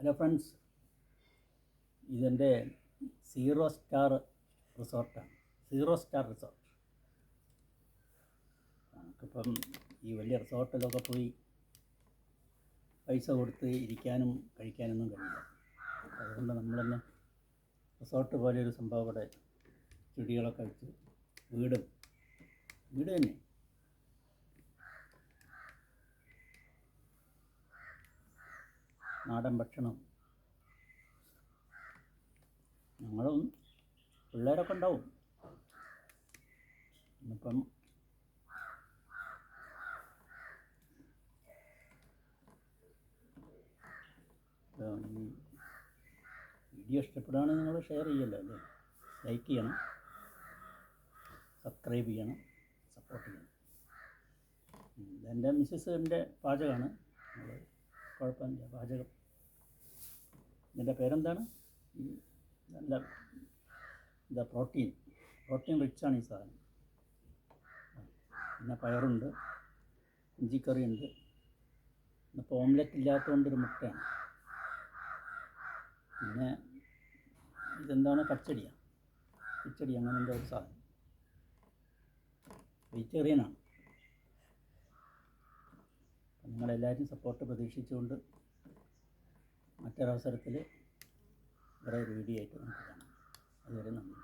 Hello friends, ഇതെൻ്റെ 0 star റിസോർട്ടാണ്. 0 star resort. നമുക്കിപ്പം ഈ വലിയ റിസോർട്ടിലൊക്കെ പോയി പൈസ കൊടുത്ത് ഇരിക്കാനും കഴിക്കാനൊന്നും കഴിയില്ല. അതുകൊണ്ട് നമ്മൾ തന്നെ റിസോർട്ട് പോലെയൊരു സംഭവം ഇവിടെ ചെടികളൊക്കെ വെച്ച് വീട് തന്നെ നാടൻ ഭക്ഷണം. ഞങ്ങളും പിള്ളേരൊക്കെ ഉണ്ടാവും. ഇന്നിപ്പം വീഡിയോ ഇഷ്ടപ്പെടുകയാണെങ്കിൽ നിങ്ങൾ ഷെയർ ചെയ്യല്ലോ അല്ലേ, ലൈക്ക് ചെയ്യണം, സബ്സ്ക്രൈബ് ചെയ്യണം, സപ്പോർട്ട് ചെയ്യണം. ഇതെൻ്റെ മിസ്സസിൻ്റെ പാചകമാണ്. നമ്മൾ കുഴപ്പമില്ല പാചകം. ഇതിൻ്റെ പേരെന്താണ്? നല്ല പ്രോട്ടീൻ റിച്ചാണ് ഈ സാധനം. പിന്നെ പയറുണ്ട്, ഇഞ്ചിക്കറിയുണ്ട്. ഇന്നിപ്പോൾ ഓംലെറ്റ് ഇല്ലാത്തതുകൊണ്ടൊരു മുട്ടയാണ്. പിന്നെ ഇതെന്താണ്? കിച്ചടി അങ്ങനെ എന്തോ ഒരു സാധനം. വെജിറ്റേറിയനാണ്. നിങ്ങളെല്ലാവരും സപ്പോർട്ട് പ്രതീക്ഷിച്ചുകൊണ്ട് മറ്റൊരവസരത്തിൽ വേറെ ഒരു വീഡിയോ ആയിട്ട് നമുക്ക് കാണാം. അതുവരെ നന്ദി.